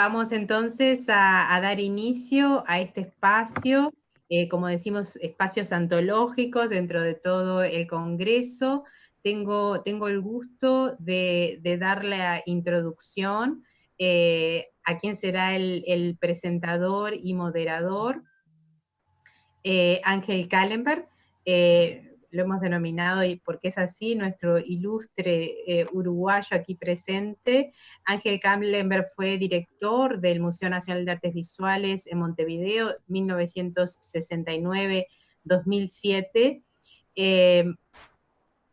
Vamos entonces a dar inicio a este espacio, como decimos, espacios antológicos dentro de todo el Congreso. Tengo el gusto de dar la introducción a quien será el presentador y moderador, Ángel Kallenberg. Lo hemos denominado, y porque es así, nuestro ilustre uruguayo aquí presente. Ángel Kallenberg fue director del Museo Nacional de Artes Visuales en Montevideo, 1969-2007.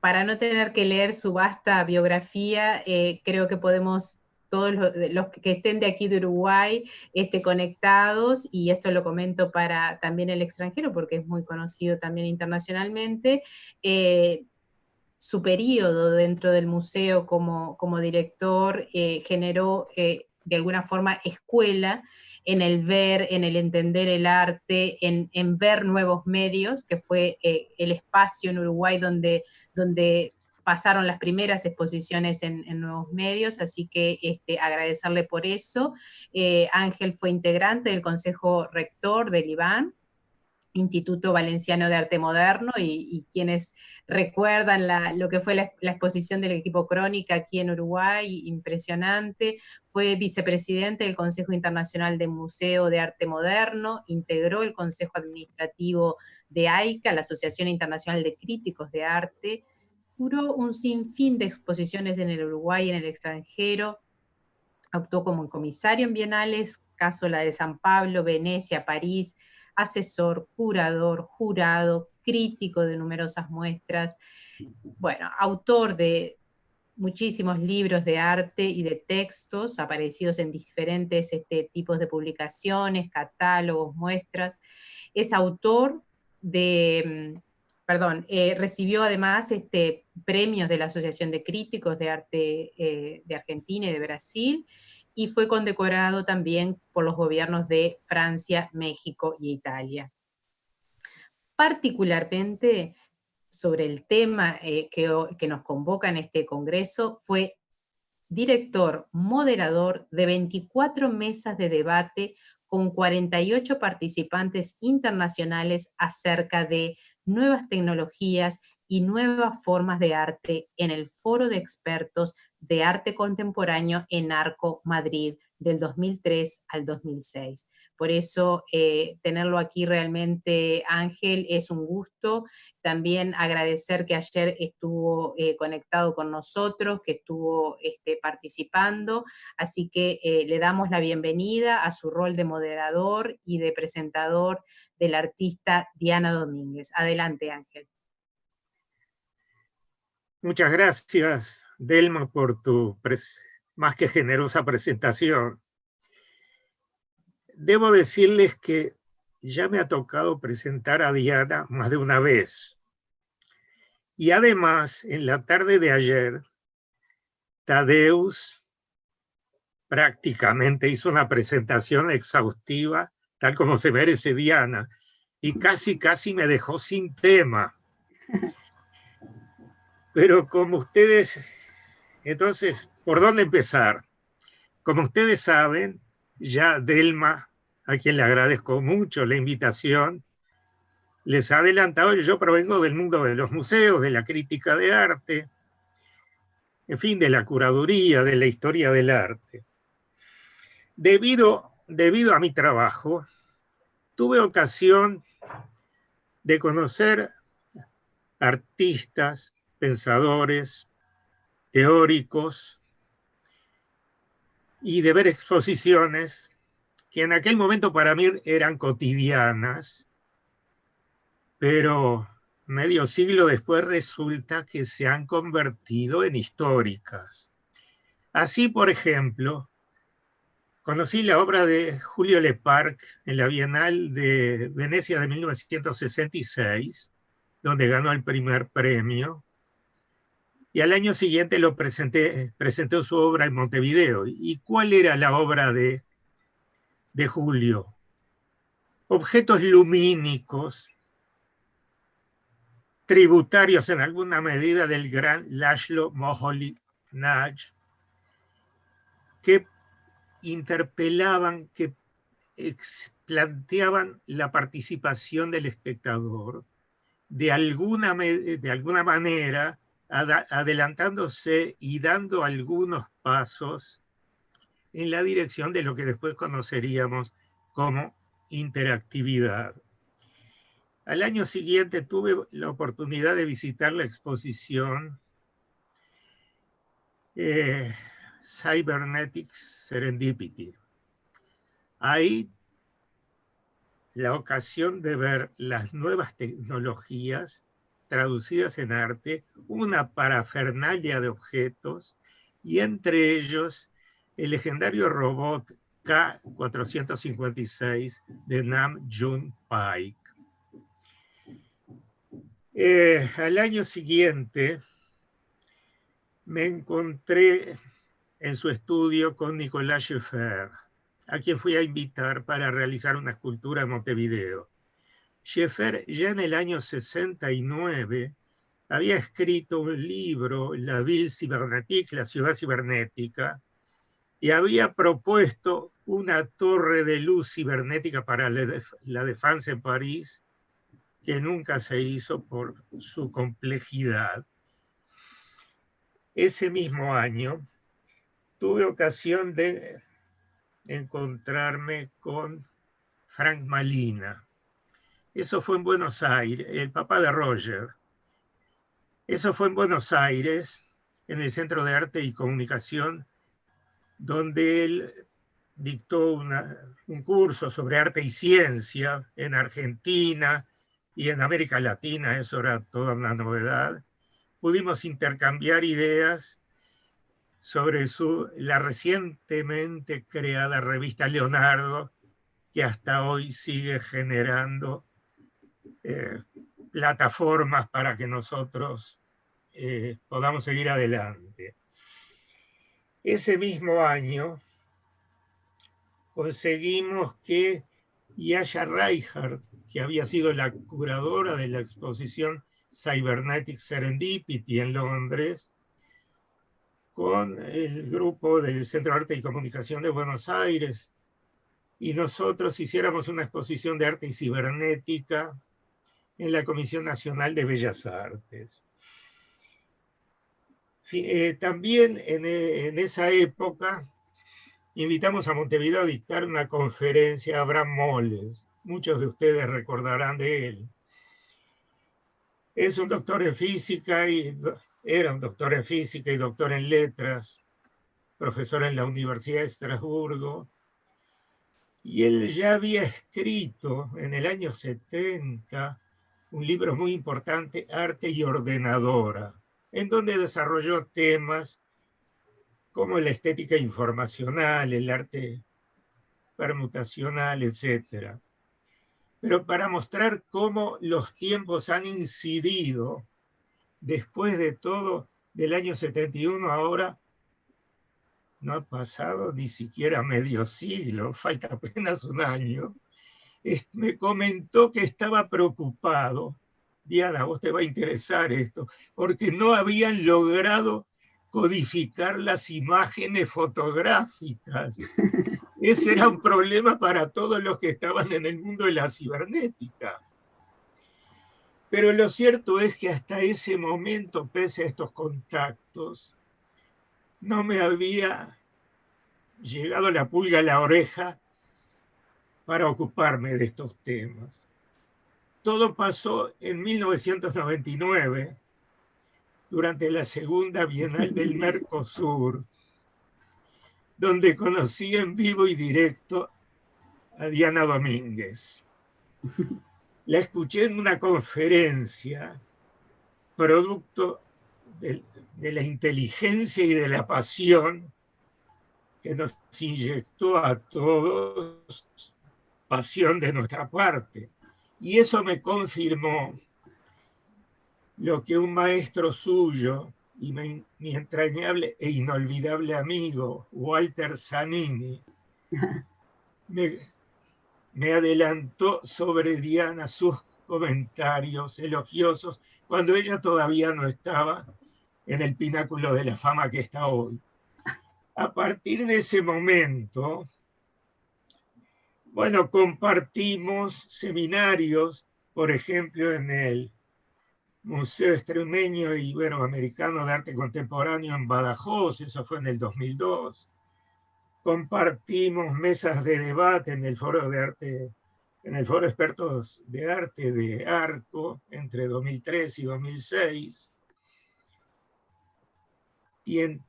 Para no tener que leer su vasta biografía, creo que podemos, todos los que estén de aquí de Uruguay, conectados, y esto lo comento para también el extranjero, porque es muy conocido también internacionalmente, su periodo dentro del museo como director generó de alguna forma escuela en el ver, en el entender el arte, en ver nuevos medios, que fue el espacio en Uruguay donde pasaron las primeras exposiciones en nuevos medios, así que agradecerle por eso. Ángel fue integrante del Consejo Rector del IVAN, Instituto Valenciano de Arte Moderno, y quienes recuerdan lo que fue la exposición del equipo Crónica aquí en Uruguay, impresionante. Fue vicepresidente del Consejo Internacional de Museo de Arte Moderno, integró el Consejo Administrativo de AICA, la Asociación Internacional de Críticos de Arte, curó un sinfín de exposiciones en el Uruguay y en el extranjero, actuó como comisario en bienales, caso la de San Pablo, Venecia, París, asesor, curador, jurado, crítico de numerosas muestras, bueno, autor de muchísimos libros de arte y de textos aparecidos en diferentes tipos de publicaciones, catálogos, muestras. Es autor recibió además premios de la Asociación de Críticos de Arte de Argentina y de Brasil, y fue condecorado también por los gobiernos de Francia, México y Italia. Particularmente sobre el tema que nos convoca en este congreso, fue director, moderador de 24 mesas de debate con 48 participantes internacionales acerca de nuevas tecnologías y nuevas formas de arte en el Foro de Expertos de Arte Contemporáneo en Arco, Madrid, del 2003 al 2006. Por eso, tenerlo aquí realmente, Ángel, es un gusto. También agradecer que ayer estuvo conectado con nosotros, que estuvo participando, así que le damos la bienvenida a su rol de moderador y de presentador del artista Diana Domínguez. Adelante, Ángel. Muchas gracias, Delma, por tu más que generosa presentación. Debo decirles que ya me ha tocado presentar a Diana más de una vez. Y además, en la tarde de ayer, Tadeusz prácticamente hizo una presentación exhaustiva, tal como se merece Diana, y casi me dejó sin tema. Pero como ustedes, entonces, ¿por dónde empezar? Como ustedes saben, ya Delma, a quien le agradezco mucho la invitación, les ha adelantado que yo provengo del mundo de los museos, de la crítica de arte, en fin, de la curaduría, de la historia del arte. Debido a mi trabajo, tuve ocasión de conocer artistas, pensadores, teóricos, y de ver exposiciones que en aquel momento para mí eran cotidianas, pero medio siglo después resulta que se han convertido en históricas. Así, por ejemplo, conocí la obra de Julio Leparc en la Bienal de Venecia de 1966, donde ganó el primer premio, y al año siguiente presentó su obra en Montevideo. ¿Y cuál era la obra de Julio? Objetos lumínicos, tributarios en alguna medida del gran László Moholy-Nagy, que interpelaban, que planteaban la participación del espectador de alguna manera, adelantándose y dando algunos pasos en la dirección de lo que después conoceríamos como interactividad. Al año siguiente tuve la oportunidad de visitar la exposición Cybernetics Serendipity. Ahí la ocasión de ver las nuevas tecnologías traducidas en arte, una parafernalia de objetos, y entre ellos el legendario robot K456 de Nam June Paik. Al año siguiente me encontré en su estudio con Nicolas Scheffer, a quien fui a invitar para realizar una escultura en Montevideo. Scheffer ya en el año 69 había escrito un libro, La Ville Cybernétique, la ciudad cibernética, y había propuesto una torre de luz cibernética para la Défense en París, que nunca se hizo por su complejidad. Ese mismo año tuve ocasión de encontrarme con Frank Malina. Eso fue en Buenos Aires, el papá de Roger. Eso fue en Buenos Aires, en el Centro de Arte y Comunicación, donde él dictó un curso sobre arte y ciencia en Argentina y en América Latina. Eso era toda una novedad. Pudimos intercambiar ideas sobre la recientemente creada revista Leonardo, que hasta hoy sigue generando plataformas para que nosotros podamos seguir adelante. Ese mismo año conseguimos que Yasha Reichardt, que había sido la curadora de la exposición Cybernetic Serendipity en Londres, con el grupo del Centro de Arte y Comunicación de Buenos Aires, y nosotros hiciéramos una exposición de arte y cibernética en la Comisión Nacional de Bellas Artes. También en esa época invitamos a Montevideo a dictar una conferencia a Abraham Moles. Muchos de ustedes recordarán de él. Es un doctor en física era un doctor en física y doctor en letras, profesor en la Universidad de Estrasburgo, y él ya había escrito en el año 70 un libro muy importante, Arte y Ordenadora, en donde desarrolló temas como la estética informacional, el arte permutacional, etc. Pero para mostrar cómo los tiempos han incidido, después de todo, del año 71, ahora no ha pasado ni siquiera medio siglo, falta apenas un año, me comentó que estaba preocupado. Diana, vos te va a interesar esto, porque no habían logrado codificar las imágenes fotográficas. Ese era un problema para todos los que estaban en el mundo de la cibernética. Pero lo cierto es que hasta ese momento, pese a estos contactos, no me había llegado la pulga a la oreja para ocuparme de estos temas. Todo pasó en 1999, durante la segunda Bienal del Mercosur, donde conocí en vivo y directo a Diana Domínguez. La escuché en una conferencia, producto de la inteligencia y de la pasión que nos inyectó a todos, pasión de nuestra parte. Y eso me confirmó lo que un maestro suyo y mi entrañable e inolvidable amigo, Walter Zanini, me adelantó sobre Diana, sus comentarios elogiosos, cuando ella todavía no estaba en el pináculo de la fama que está hoy. A partir de ese momento, bueno, compartimos seminarios, por ejemplo, en el Museo Extremeño e Iberoamericano de Arte Contemporáneo en Badajoz, eso fue en el 2002. Compartimos mesas de debate en el Foro de Arte, en el Foro Expertos de Arte de Arco entre 2003 y 2006. Y en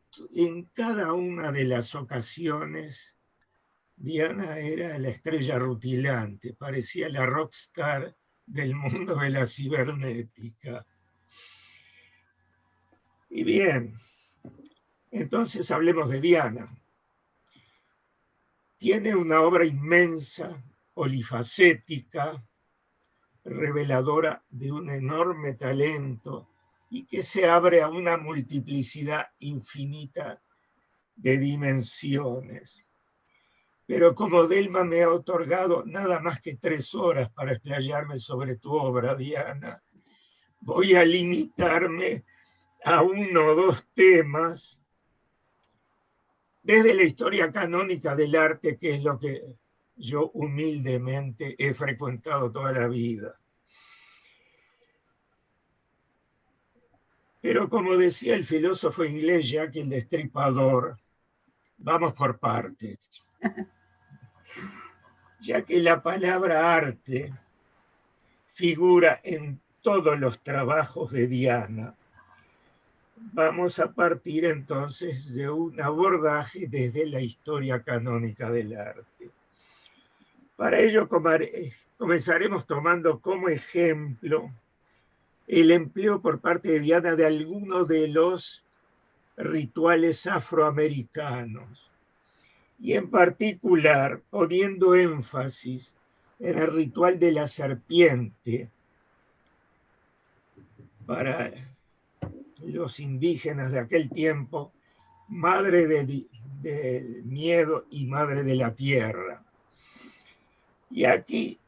cada una de las ocasiones, Diana era la estrella rutilante, parecía la rockstar del mundo de la cibernética. Y bien, entonces hablemos de Diana. Tiene una obra inmensa, polifacética, reveladora de un enorme talento y que se abre a una multiplicidad infinita de dimensiones. Pero como Delma me ha otorgado nada más que 3 horas para explayarme sobre tu obra, Diana, voy a limitarme a 1 o 2 temas desde la historia canónica del arte, que es lo que yo humildemente he frecuentado toda la vida. Pero como decía el filósofo inglés Jack el Destripador, vamos por partes. Ya que la palabra arte figura en todos los trabajos de Diana, vamos a partir entonces de un abordaje desde la historia canónica del arte. Para ello comenzaremos tomando como ejemplo el empleo por parte de Diana de algunos de los rituales afroamericanos, y en particular poniendo énfasis en el ritual de la serpiente para los indígenas de aquel tiempo, madre del miedo y madre de la tierra. Y aquí,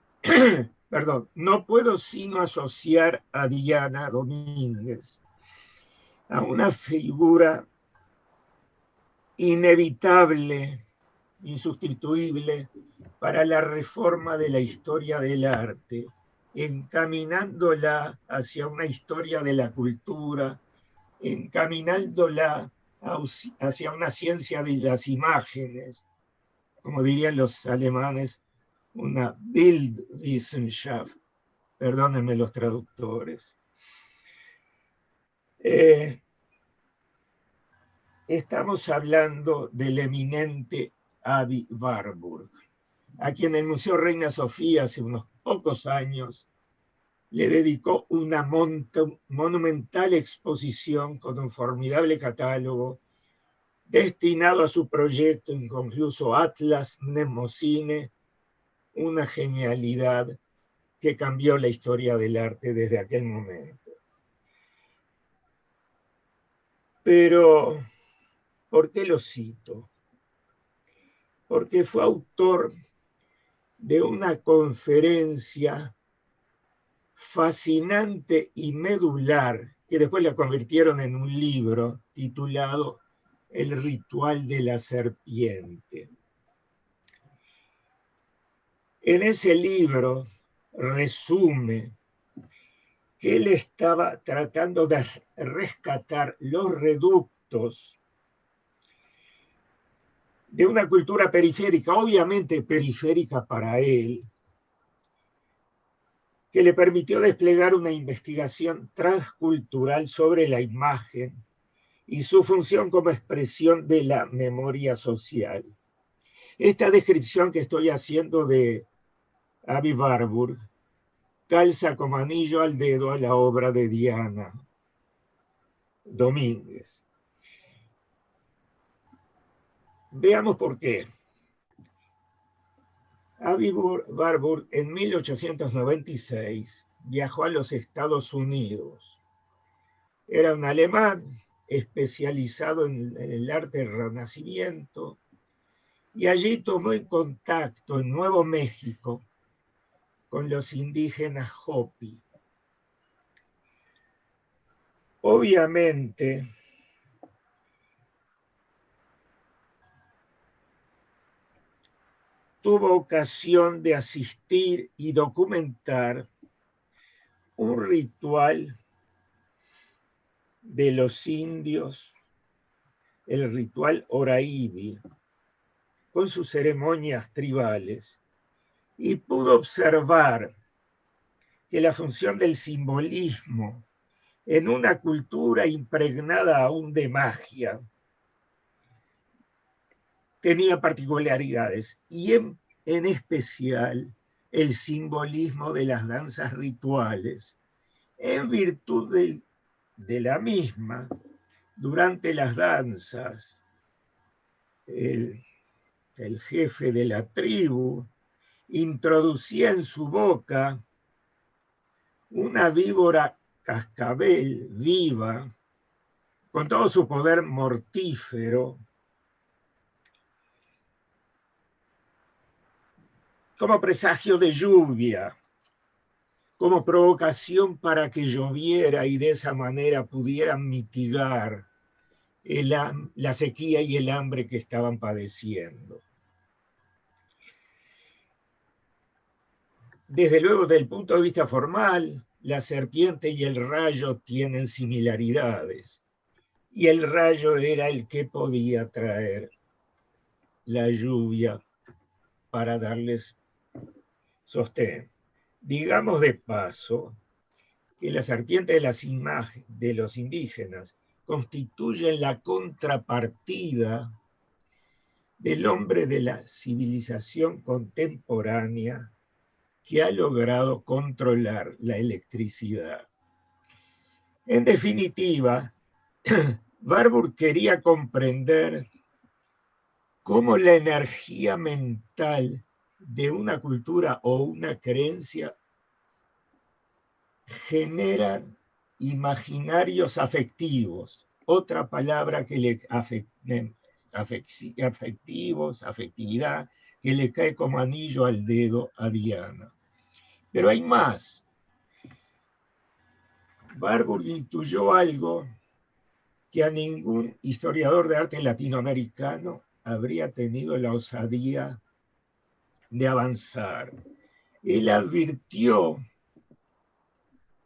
perdón, no puedo sino asociar a Diana Domínguez a una figura inevitable, insustituible para la reforma de la historia del arte, encaminándola hacia una historia de la cultura, encaminándola hacia una ciencia de las imágenes, como dirían los alemanes, una Bildwissenschaft, perdónenme los traductores. Estamos hablando del eminente Aby Warburg, a quien el Museo Reina Sofía hace unos pocos años le dedicó una monumental exposición con un formidable catálogo destinado a su proyecto inconcluso Atlas Mnemosine, una genialidad que cambió la historia del arte desde aquel momento. Pero, ¿por qué lo cito? Porque fue autor de una conferencia fascinante y medular, que después la convirtieron en un libro titulado El ritual de la serpiente. En ese libro resume que él estaba tratando de rescatar los reductos de una cultura periférica, obviamente periférica para él, que le permitió desplegar una investigación transcultural sobre la imagen y su función como expresión de la memoria social. Esta descripción que estoy haciendo de Aby Warburg calza como anillo al dedo a la obra de Diana Domínguez. Veamos por qué. Aby Warburg en 1896 viajó a los Estados Unidos. Era un alemán especializado en el arte del Renacimiento y allí tomó en contacto en Nuevo México con los indígenas Hopi. Obviamente, tuvo ocasión de asistir y documentar un ritual de los indios, el ritual Oraibi, con sus ceremonias tribales, y pudo observar que la función del simbolismo en una cultura impregnada aún de magia tenía particularidades, y en especial el simbolismo de las danzas rituales, en virtud de la misma. Durante las danzas, el jefe de la tribu introducía en su boca una víbora cascabel viva, con todo su poder mortífero, como presagio de lluvia, como provocación para que lloviera y de esa manera pudieran mitigar la sequía y el hambre que estaban padeciendo. Desde luego, desde el punto de vista formal, la serpiente y el rayo tienen similaridades, y el rayo era el que podía traer la lluvia para darles sostén. Digamos de paso que la serpiente de los indígenas constituyen la contrapartida del hombre de la civilización contemporánea que ha logrado controlar la electricidad. En definitiva, Warburg quería comprender cómo la energía mental de una cultura o una creencia genera imaginarios afectivos, otra palabra que le afectivos, afectividad, que le cae como anillo al dedo a Diana. Pero hay más. Warburg intuyó algo que a ningún historiador de arte latinoamericano habría tenido la osadía de avanzar. Él advirtió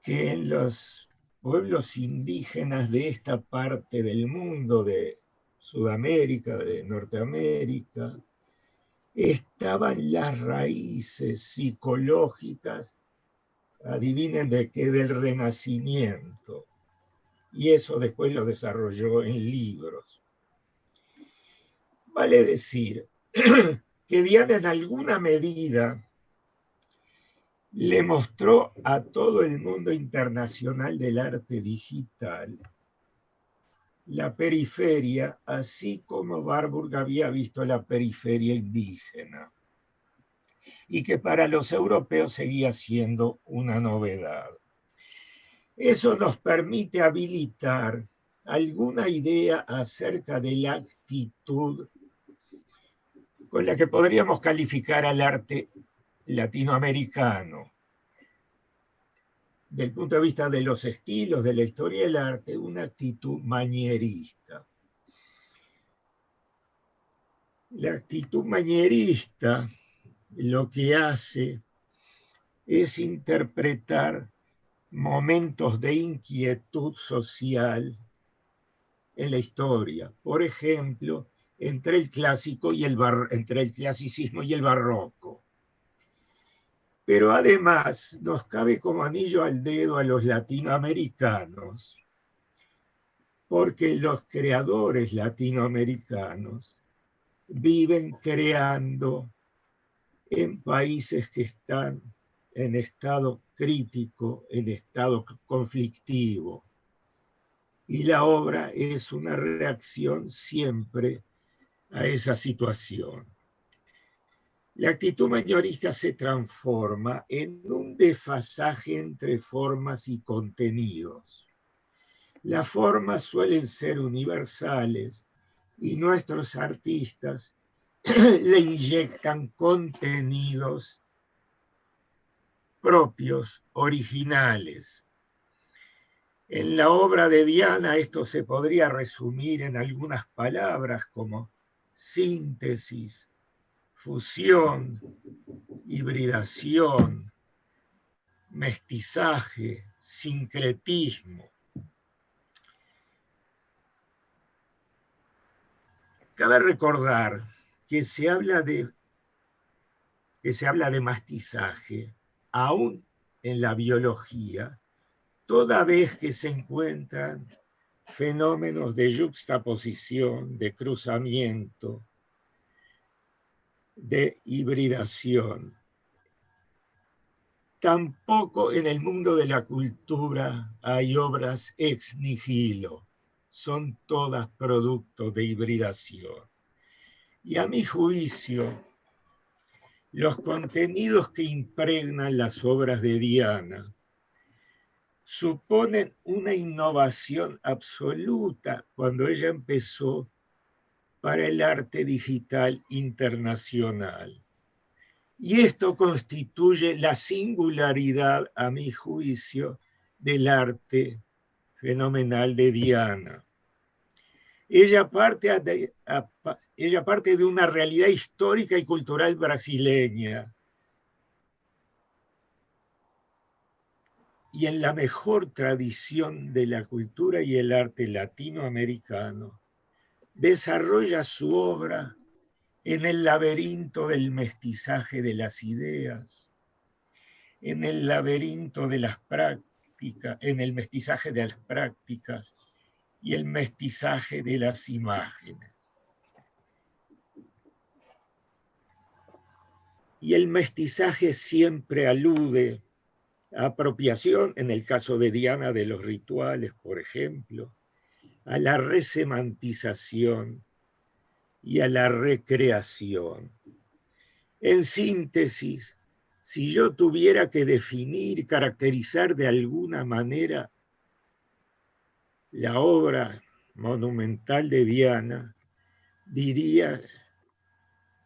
que en los pueblos indígenas de esta parte del mundo, de Sudamérica, de Norteamérica, estaban las raíces psicológicas, adivinen de qué, del Renacimiento. Y eso después lo desarrolló en libros. Vale decir que Diana en alguna medida le mostró a todo el mundo internacional del arte digital la periferia, así como Warburg había visto la periferia indígena, y que para los europeos seguía siendo una novedad. Eso nos permite habilitar alguna idea acerca de la actitud con la que podríamos calificar al arte latinoamericano. Del punto de vista de los estilos, de la historia del arte, una actitud manierista. La actitud manierista lo que hace es interpretar momentos de inquietud social en la historia. Por ejemplo, entre el clasicismo y el barroco. Pero además nos cabe como anillo al dedo a los latinoamericanos, porque los creadores latinoamericanos viven creando en países que están en estado crítico, en estado conflictivo. Y la obra es una reacción siempre a esa situación. La actitud mayorista se transforma en un desfasaje entre formas y contenidos. Las formas suelen ser universales y nuestros artistas le inyectan contenidos propios, originales. En la obra de Diana esto se podría resumir en algunas palabras como síntesis, fusión, hibridación, mestizaje, sincretismo. Cabe recordar que se habla de mestizaje, aún en la biología, toda vez que se encuentran fenómenos de yuxtaposición, de cruzamiento, de hibridación. Tampoco en el mundo de la cultura hay obras ex nihilo, son todas producto de hibridación. Y a mi juicio, los contenidos que impregnan las obras de Diana suponen una innovación absoluta cuando ella empezó para el arte digital internacional. Y esto constituye la singularidad, a mi juicio, del arte fenomenal de Diana. Ella parte de una realidad histórica y cultural brasileña, y en la mejor tradición de la cultura y el arte latinoamericano, desarrolla su obra en el laberinto del mestizaje de las ideas, en el laberinto de las prácticas, en el mestizaje de las prácticas y el mestizaje de las imágenes. Y el mestizaje siempre alude a apropiación, en el caso de Diana, de los rituales, por ejemplo, a la resemantización y a la recreación. En síntesis, si yo tuviera que definir, caracterizar de alguna manera la obra monumental de Diana, diría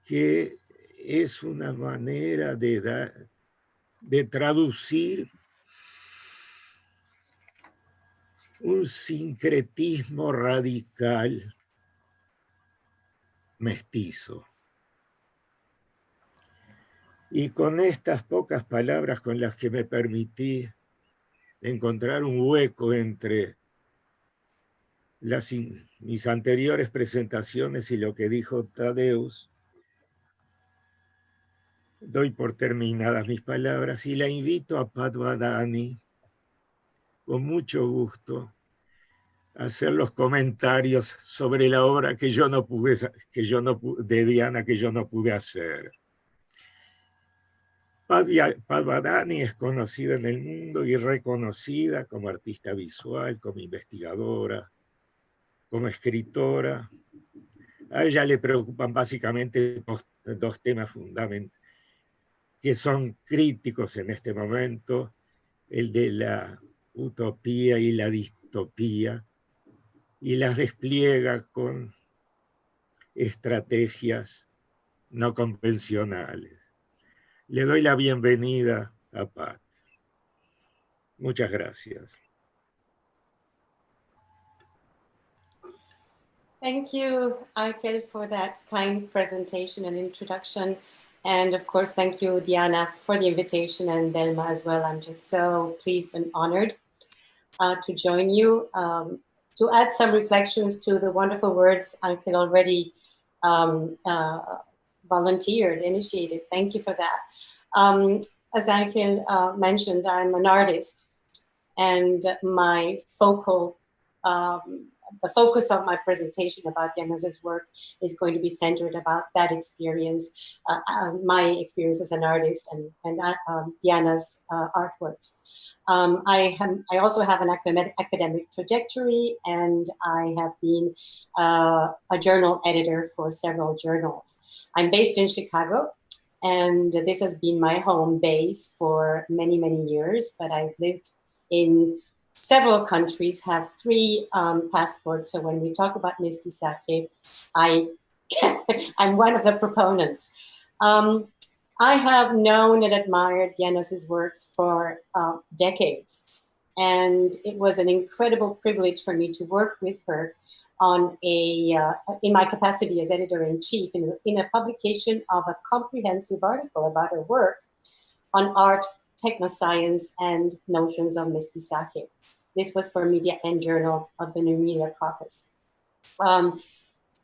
que es una manera de traducir un sincretismo radical mestizo. Y con estas pocas palabras con las que me permití encontrar un hueco entre mis anteriores presentaciones y lo que dijo Tadeusz, doy por terminadas mis palabras y la invito a Pat Badani, con mucho gusto, a hacer los comentarios sobre la obra de Diana que yo no pude hacer. Pat Badani es conocida en el mundo y reconocida como artista visual, como investigadora, como escritora. A ella le preocupan básicamente dos temas fundamentales que son críticos en este momento, el de la utopía y la distopía, y las despliega con estrategias no convencionales. Le doy la bienvenida a Pat. Muchas gracias. Thank you, Ángel, for that kind presentation and introduction. And of course, thank you, Diana, for the invitation, and Delma as well. I'm just so pleased and honored to join you, to add some reflections to the wonderful words Ángel already volunteered, initiated. Thank you for that. As Ángel mentioned, I'm an artist, and my the focus of my presentation about Diana's work is going to be centered about that experience, my experience as an artist, and Diana's artworks. I also have an academic trajectory, and I have been a journal editor for several journals. I'm based in Chicago, and this has been my home base for many, many years, but I've lived in several countries, have 3 passports. So when we talk about mestizaje, I'm one of the proponents. I have known and admired Diana's works for decades. And it was an incredible privilege for me to work with her on in my capacity as editor-in-chief in a publication of a comprehensive article about her work on art, technoscience, and notions of mestizaje. This was for Media and Journal of the New Media Caucus.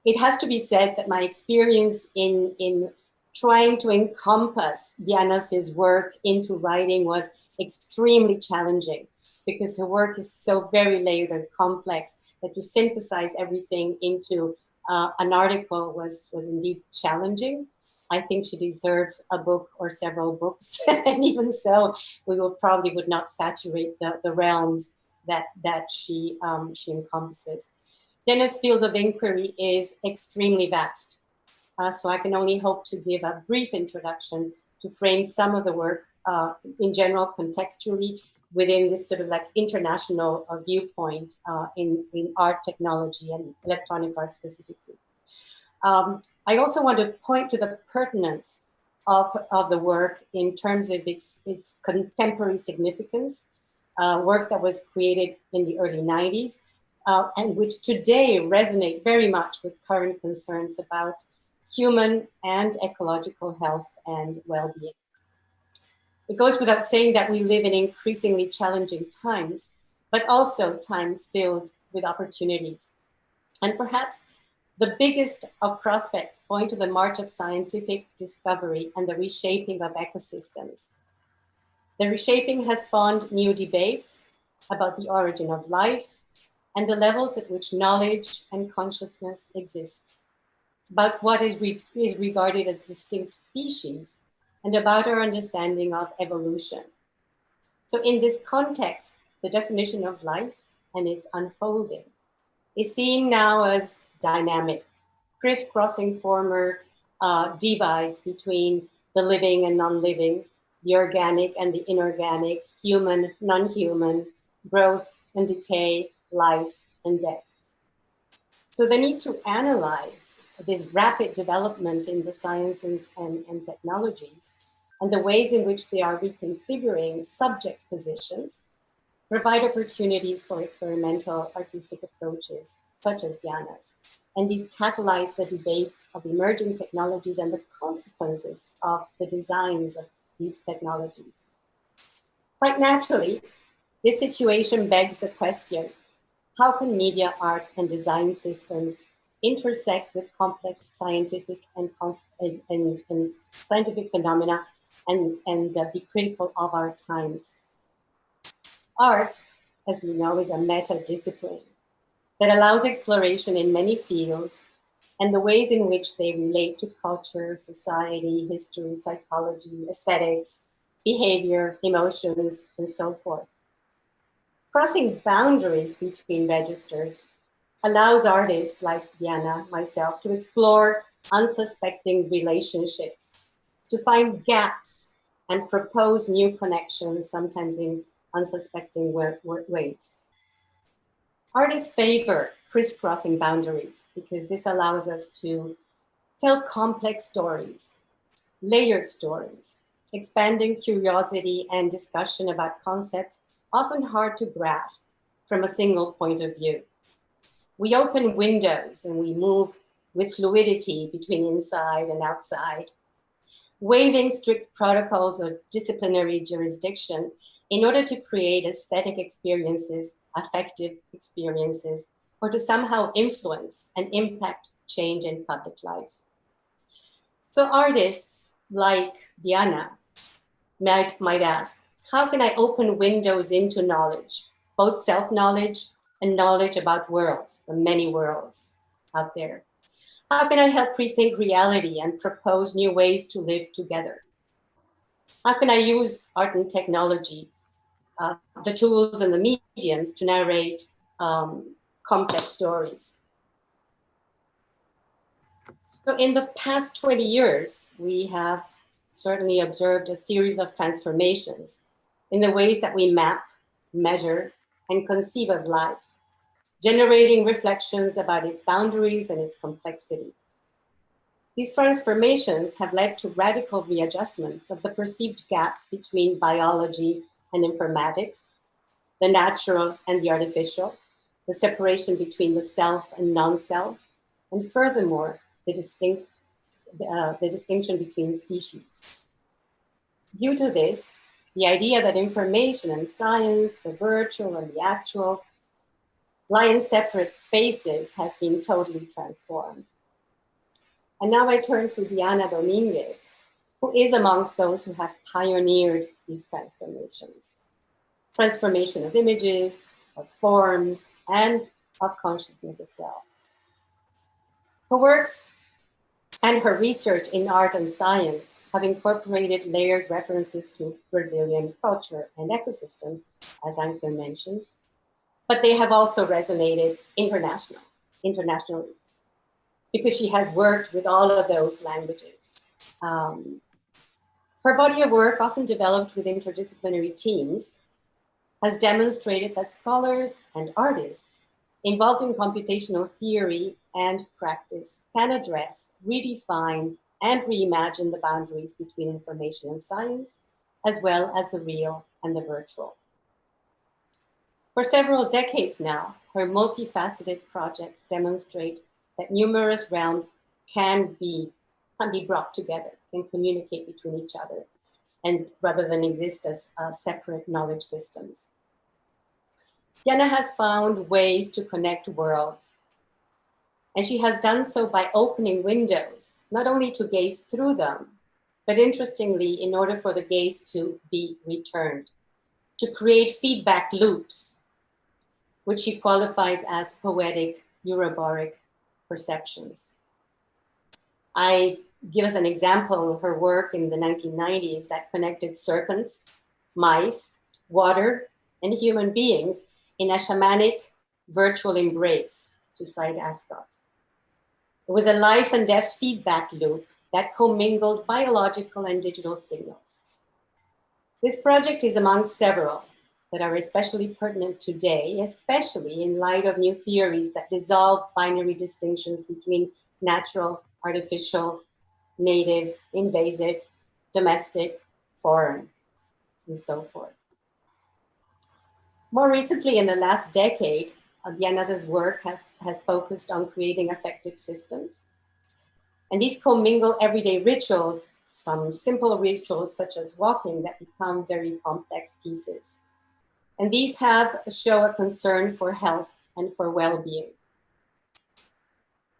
It has to be said that my experience in trying to encompass Diana's work into writing was extremely challenging, because her work is so very layered and complex that to synthesize everything into an article was indeed challenging. I think she deserves a book or several books, and even so, we would not saturate the realms that she encompasses. Diana's field of inquiry is extremely vast, so I can only hope to give a brief introduction to frame some of the work in general, contextually, within this sort of like international viewpoint in art, technology, and electronic art specifically. I also want to point to the pertinence of the work in terms of its contemporary significance, work that was created in the early 90s, and which today resonate very much with current concerns about human and ecological health and well-being. It goes without saying that we live in increasingly challenging times, but also times filled with opportunities. And perhaps the biggest of prospects point to the march of scientific discovery and the reshaping of ecosystems. The reshaping has spawned new debates about the origin of life and the levels at which knowledge and consciousness exist, about what is regarded as distinct species, and about our understanding of evolution. So in this context, the definition of life and its unfolding is seen now as dynamic, crisscrossing former divides between the living and non-living, the organic and the inorganic, human, non-human, growth and decay, life and death. So the need to analyze this rapid development in the sciences and technologies and the ways in which they are reconfiguring subject positions provide opportunities for experimental artistic approaches, such as Diana's. And these catalyze the debates of emerging technologies and the consequences of the designs of these technologies. Quite naturally, this situation begs the question, how can media, art, and design systems intersect with complex scientific and scientific phenomena and be critical of our times? Art, as we know, is a meta-discipline that allows exploration in many fields and the ways in which they relate to culture, society, history, psychology, aesthetics, behavior, emotions, and so forth. Crossing boundaries between registers allows artists like Diana, myself, to explore unsuspecting relationships, to find gaps and propose new connections, sometimes in unsuspecting ways. Artists favor crisscrossing boundaries because this allows us to tell complex stories, layered stories, expanding curiosity and discussion about concepts often hard to grasp from a single point of view. We open windows and we move with fluidity between inside and outside, waiving strict protocols of disciplinary jurisdiction in order to create aesthetic experiences, affective experiences, or to somehow influence and impact change in public life. So artists like Diana might ask, how can I open windows into knowledge, both self-knowledge and knowledge about worlds, the many worlds out there? How can I help rethink reality and propose new ways to live together? How can I use art and technology, the tools and the mediums to narrate complex stories? So in the past 20 years, we have certainly observed a series of transformations in the ways that we map, measure, and conceive of life, generating reflections about its boundaries and its complexity. These transformations have led to radical readjustments of the perceived gaps between biology and informatics, the natural and the artificial, the separation between the self and non-self, and furthermore, the distinction between species. Due to this, the idea that information and science, the virtual and the actual, lie in separate spaces has been totally transformed. And now I turn to Diana Dominguez, who is amongst those who have pioneered these transformations. Transformation of images, of forms, and of consciousness as well. Her works and her research in art and science have incorporated layered references to Brazilian culture and ecosystems, as Anke mentioned, but they have also resonated internationally, because she has worked with all of those languages. Her body of work, often developed with interdisciplinary teams, has demonstrated that scholars and artists involved in computational theory and practice can address, redefine, and reimagine the boundaries between information and science, as well as the real and the virtual. For several decades now, her multifaceted projects demonstrate that numerous realms can be brought together, can communicate between each other, and rather than exist as separate knowledge systems. Diana has found ways to connect worlds, and she has done so by opening windows, not only to gaze through them, but interestingly, in order for the gaze to be returned, to create feedback loops, which she qualifies as poetic, Euroboric perceptions. I give us an example of her work in the 1990s that connected serpents, mice, water, and human beings in a shamanic virtual embrace, to cite Ascot. It was a life and death feedback loop that commingled biological and digital signals. This project is among several that are especially pertinent today, especially in light of new theories that dissolve binary distinctions between natural, artificial, native, invasive, domestic, foreign, and so forth. More recently, in the last decade, Diana's work has focused on creating affective systems. And these commingle everyday rituals, some simple rituals such as walking, that become very complex pieces. And these show a concern for health and for well-being.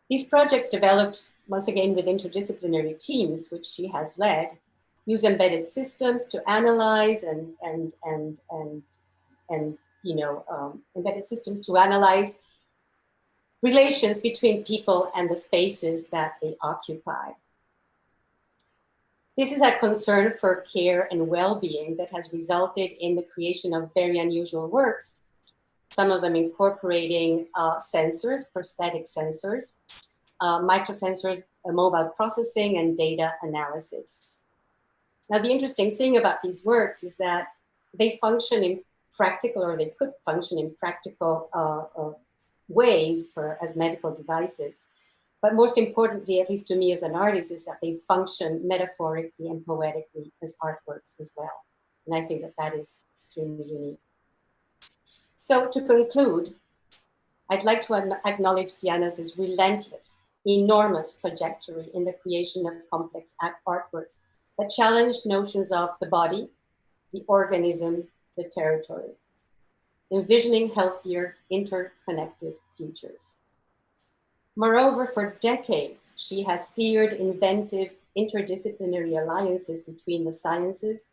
These projects, developed once again with interdisciplinary teams, which she has led, use embedded systems to analyze embedded systems to analyze relations between people and the spaces that they occupy. This is a concern for care and well-being that has resulted in the creation of very unusual works, some of them incorporating sensors, prosthetic sensors, microsensors, mobile processing, and data analysis. Now, the interesting thing about these works is that they function in practical, or they could function in practical ways as medical devices. But most importantly, at least to me as an artist, is that they function metaphorically and poetically as artworks as well. And I think that that is extremely unique. So to conclude, I'd like to acknowledge Diana's relentless, enormous trajectory in the creation of complex artworks that challenged notions of the body, the organism, the territory, envisioning healthier, interconnected futures. Moreover, for decades, she has steered inventive interdisciplinary alliances between the sciences,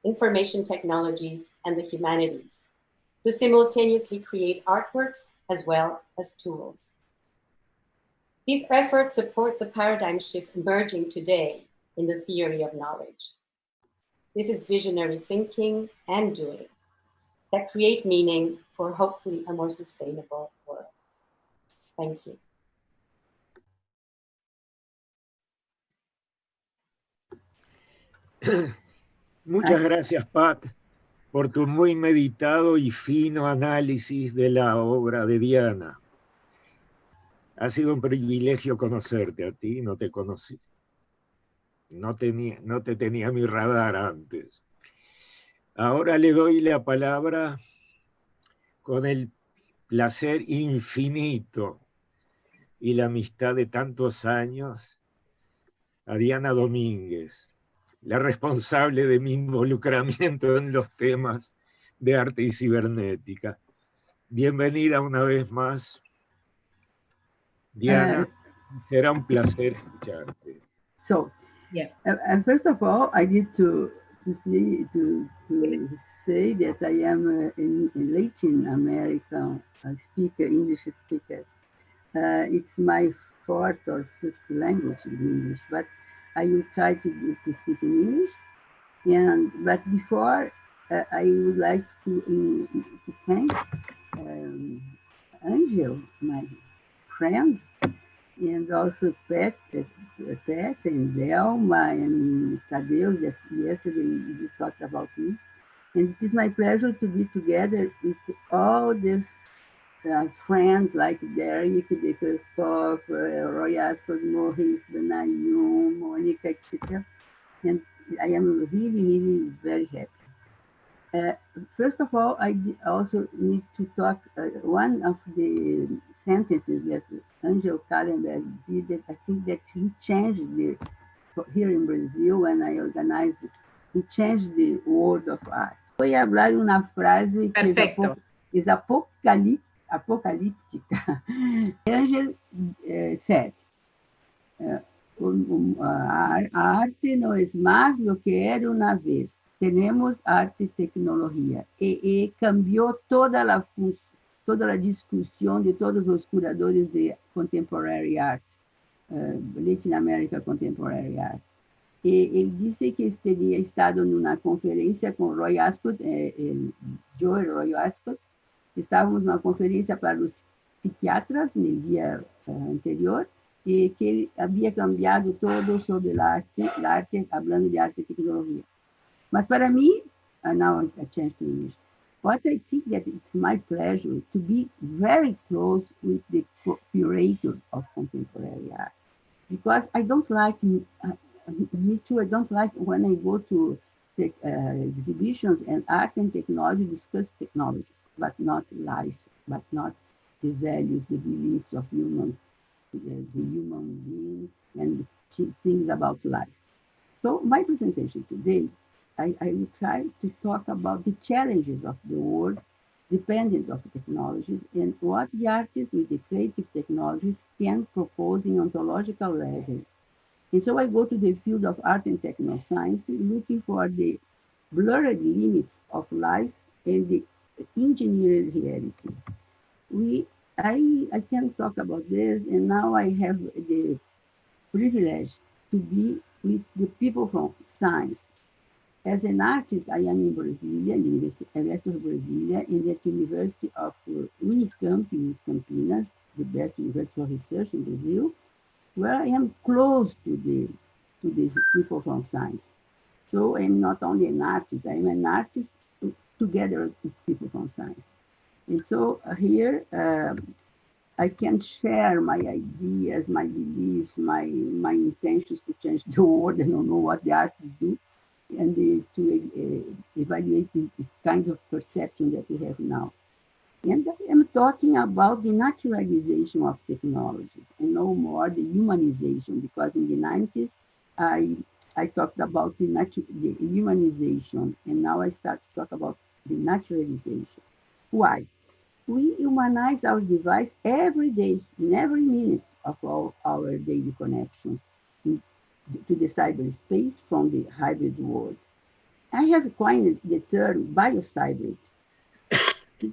information technologies, and the humanities to simultaneously create artworks as well as tools. These efforts support the paradigm shift emerging today in the theory of knowledge. This is visionary thinking and doing that create meaning for hopefully a more sustainable world. Thank you. Muchas gracias, Pat, por tu muy meditado y fino análisis de la obra de Diana. Ha sido un privilegio conocerte a ti, no te conocí. No te tenía mi radar antes. Ahora le doy la palabra con el placer infinito y la amistad de tantos años a Diana Domínguez, la responsable de mi involucramiento en los temas de arte y cibernética. Bienvenida una vez más, Diana. Será un placer escucharte. So, Yeah. First of all, I need to say that I am a Latin American speaker, English speaker. It's my fourth or fifth language in English, but I will try to speak in English. But before, I would like to thank Angel, my friend, and also Pat and Delma and Tadeusz that yesterday you talked about me. And it is my pleasure to be together with all these friends like Derek, Dekerkov, Roy Ascot, Maurice Benayoun, Monica, etc. And I am really, really very happy. First of all, I also need to talk one of the sentences that Angel Kallenberg did that I think that he changed here in Brazil when I organized, he changed the world of art. Voy a hablar una frase que es apocalíptica. Angel said, arte no es más lo que era una vez. Tenemos arte y tecnología. Y cambió toda la discusión de todos los curadores de contemporary art, Latin America Contemporary Art. Él dice que tenía estado en una conferencia con Roy Ascot, Joe Roy Ascot. Estábamos en una conferencia para los psiquiatras en el día anterior, que él había cambiado todo sobre el arte, hablando de arte y tecnología. Mas para mí, now I change to English, what I think that it's my pleasure to be very close with the curator of contemporary art, because I don't like, me too, I don't like when I go to the exhibitions and art and technology discuss technologies, but not life, but not the values, the beliefs of the human being and things about life. So my presentation today, I will try to talk about the challenges of the world dependent of technologies and what the artists with the creative technologies can propose in ontological levels. And so I go to the field of art and technoscience, looking for the blurred limits of life and the engineered reality. I can talk about this, and now I have the privilege to be with the people from science. As an artist, I am in Brasília, University of Brasília, in the University of Unicamp in Campinas, the best university for research in Brazil, where I am close to the people from science. So I'm not only an artist, I'm an artist together with people from science. And so here I can share my ideas, my beliefs, my intentions to change the world. I don't know what the artists do, and to evaluate the kinds of perception that we have now. And I'm talking about the naturalization of technologies and no more the humanization, because in the 90s, I talked about the humanization, and now I start to talk about the naturalization. Why? We humanize our device every day, in every minute of all our daily connections to the cyberspace from the hybrid world. I have coined the term biocyber,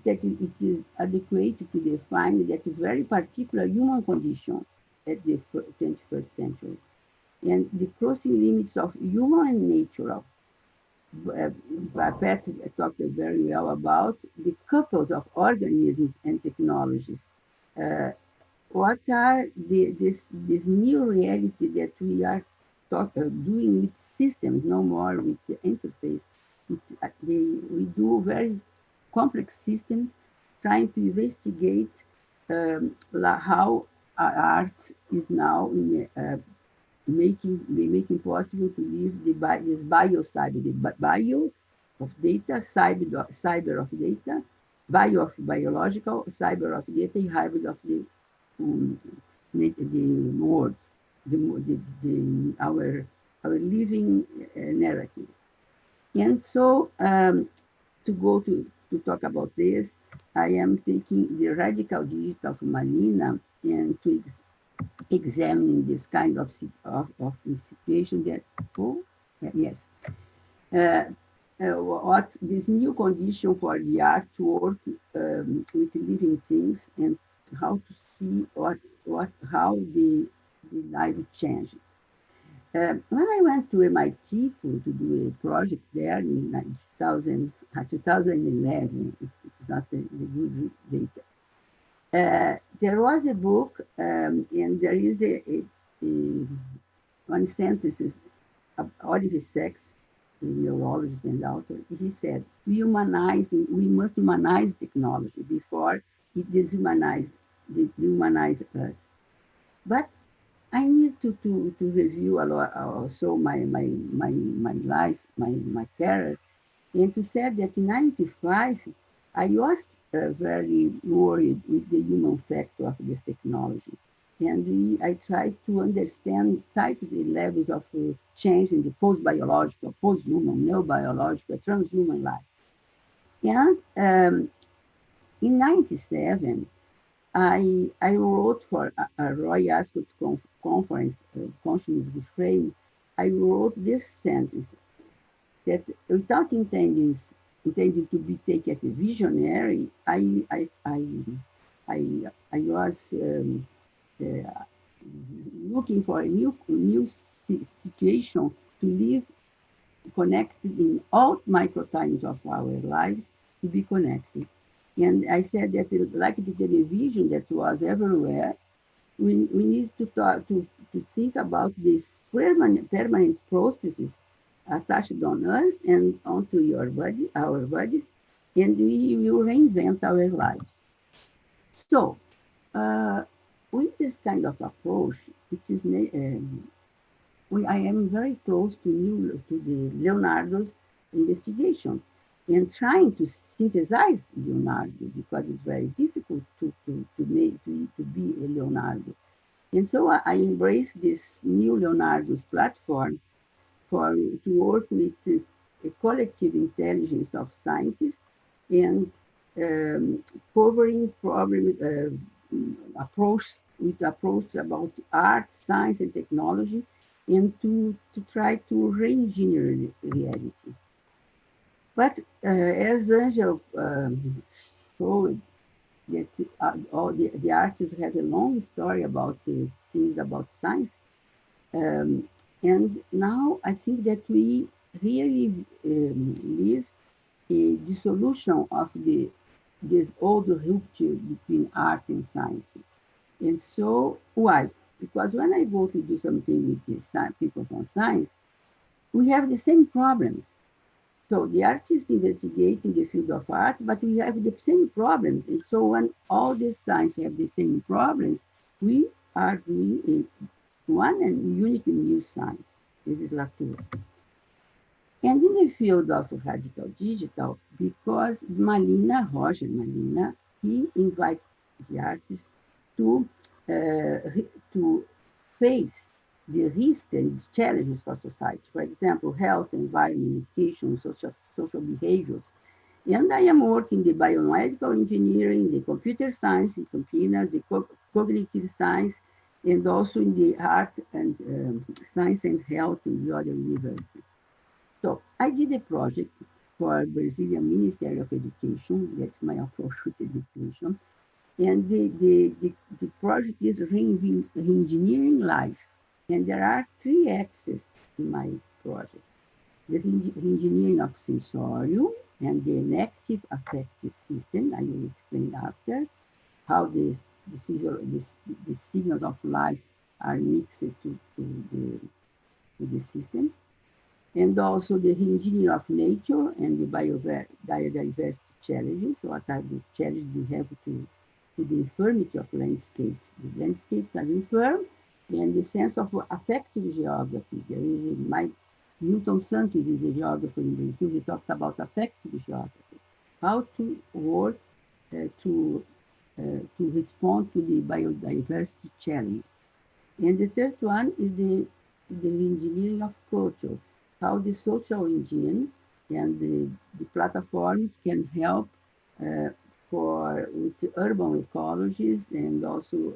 that it is adequate to define that very particular human condition at the 21st century, and the crossing limits of human and natural. Pat talked very well about the couples of organisms and technologies. What are this new reality that we are doing with systems, no more with the interface? We do very complex systems trying to investigate how art is now making possible to live this bio-cyber, the bio of data, cyber of data, bio of biological, cyber of data, hybrid of the world, our living narrative. And so to go to talk about this, I am taking the radical digital of Malina and to examining this kind of situation that, yes, what this new condition for the art to work with living things and how to see how the life changed. When I went to MIT to do a project there in 2011, it's not the good data. There was a book, and there is one sentence, Oliver Sacks, the neurologist and author, he said, we must humanize technology before it dehumanize us. But I need to review a lot also my life, my career, and to say that in '95, I was very worried with the human factor of this technology. And I tried to understand types and levels of change in the post-biological, post-human, neo-biological, transhuman life. And in '97, I wrote for a Roy Ascott conference, Consciousness Reframed. I wrote this sentence that without intending to be taken as a visionary, I was looking for a new situation to live connected in all microtimes of our lives, to be connected. And I said that like the television that was everywhere, we need to think about these permanent processes attached on us and onto our bodies, and we will reinvent our lives. So, with this kind of approach, which is I am very close to the Leonardo's investigation and trying to synthesize Leonardo, because it's very difficult to be a Leonardo. And so I embrace this new Leonardo's platform to work with a collective intelligence of scientists and covering problem approach about art, science, and technology, and to try to re-engineer reality. But as Angel showed, that all the artists have a long story about things about science. And now I think that we really live a dissolution of this old rupture between art and science. And so, why? Because when I go to do something with the people from science, we have the same problems. So the artists investigate in the field of art, but we have the same problems. And so when all the science have the same problems, we are doing one and unique new science. This is Latour. And in the field of radical digital, because Roger Malina, he invites the artists to face the risks and challenges for society. For example, health, environment, education, social behaviors. And I am working the biomedical engineering, the computer science in Campinas, the cognitive science, and also in the art and science and health in the other universities. So I did a project for Brazilian Ministry of Education. That's my approach with education. And the project is re-engineering life. And there are 3 axes in my project. The re-engineering of sensorium and the enactive affective system. I will explain after how the signals of life are mixed to the system. And also the re-engineering of nature and the biodiversity challenges. What are the challenges we have to the infirmity of landscapes? The landscapes are infirm, and the sense of affective geography. There is Milton Santos is a geographer in Brazil. He talks about affective geography. How to work to respond to the biodiversity challenge. And the third one is the engineering of culture, how the social engine and the platforms can help uh, with urban ecologies and also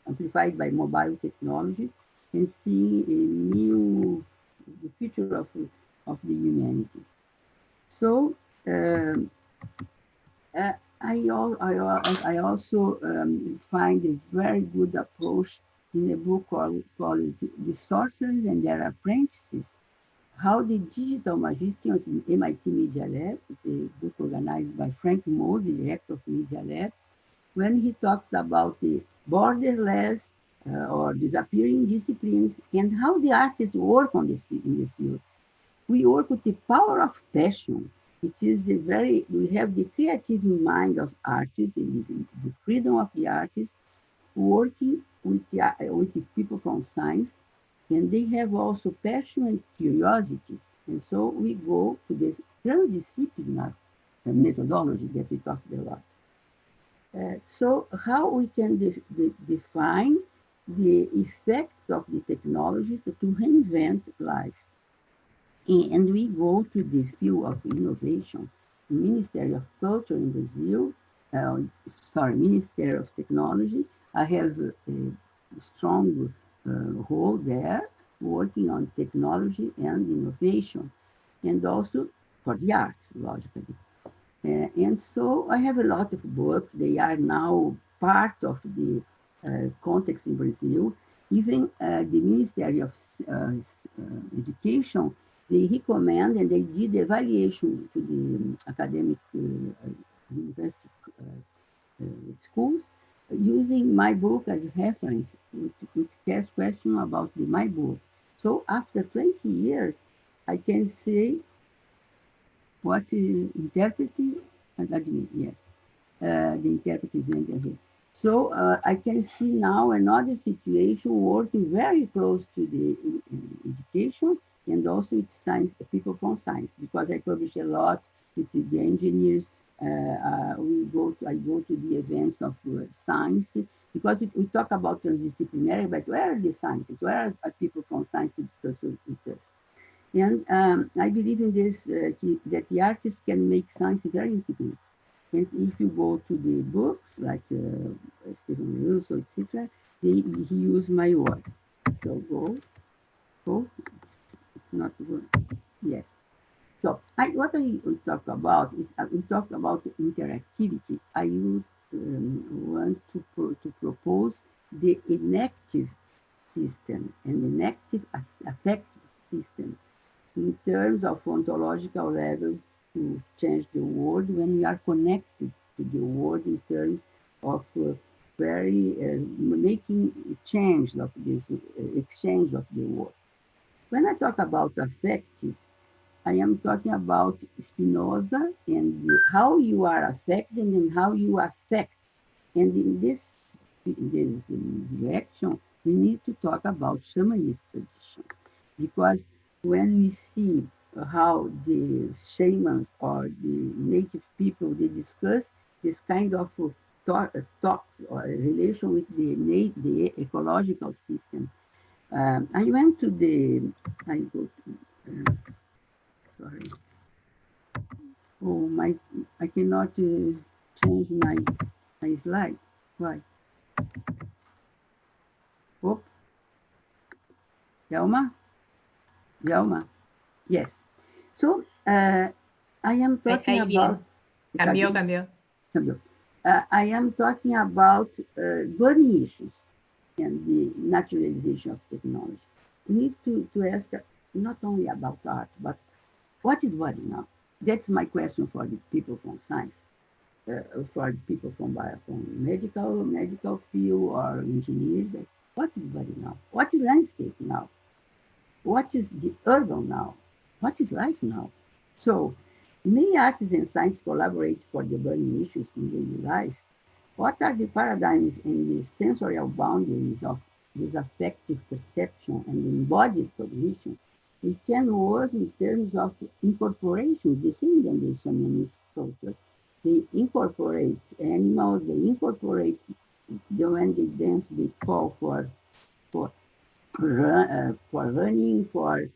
amplified by mobile technologies and see a new the future of the humanities. So um, I also find a very good approach in a book called The Sorcerers and Their Apprentices, how the Digital Magician at MIT Media Lab, it's a book organized by Frank Moore, the director of Media Lab, when he talks about the borderless or disappearing disciplines and how the artists work on in this field. We work with the power of passion. It is we have the creative mind of artists, the freedom of the artists, working with the people from science, and they have also passion and curiosities. And so we go to this transdisciplinary methodology that we talked a lot. So how we can define the effects of the technologies to reinvent life. And we go to the field of innovation. The Ministry of Culture in Brazil, Ministry of Technology, I have a strong role there, working on technology and innovation, and also for the arts, logically. And so I have a lot of books. They are now part of the context in Brazil. Even the Ministry of Education, they recommend and they did evaluation to the academic university schools using my book as reference, which has question about my book. So after 20 years, I can say what is interpreting and admit, yes, the interpret is ended here. So I can see now another situation working very close to the education and also with science, people from science, because I publish a lot with the engineers. I go to the events of science because we talk about transdisciplinary, but where are the scientists? Where are people from science to discuss with us? And I believe in this, that the artists can make science very intimate. And if you go to the books, like Stephen Russo, etc., he used my work. So go, it's not good. Yes. So what I will talk about is, we talk about interactivity. I would want to propose the enactive system and enactive affective system in terms of ontological levels to change the world when we are connected to the world in terms of making change of this exchange of the world. When I talk about affective, I am talking about Spinoza and how you are affected and how you affect. And in this direction, we need to talk about shamanist tradition, because when we see how the shamans or the native people, they discuss this kind of talks or relation with the ecological system. I went to I go to, sorry. Oh, I cannot change my slide. Why? Oh, Delma? Yes. So, I am talking about... Cambió. I am talking about burning issues and the naturalization of technology. We need to ask not only about art, but what is body now? That's my question for the people from science, for people from medical field or engineers. What is body now? What is landscape now? What is the urban now? What is life now? So many artists and science collaborate for the burning issues in daily life. What are the paradigms and the sensorial boundaries of this affective perception and embodied cognition? We can work in terms of incorporation, the same than the shamanist culture, they incorporate animals, they incorporate, when they dance, they call for running, for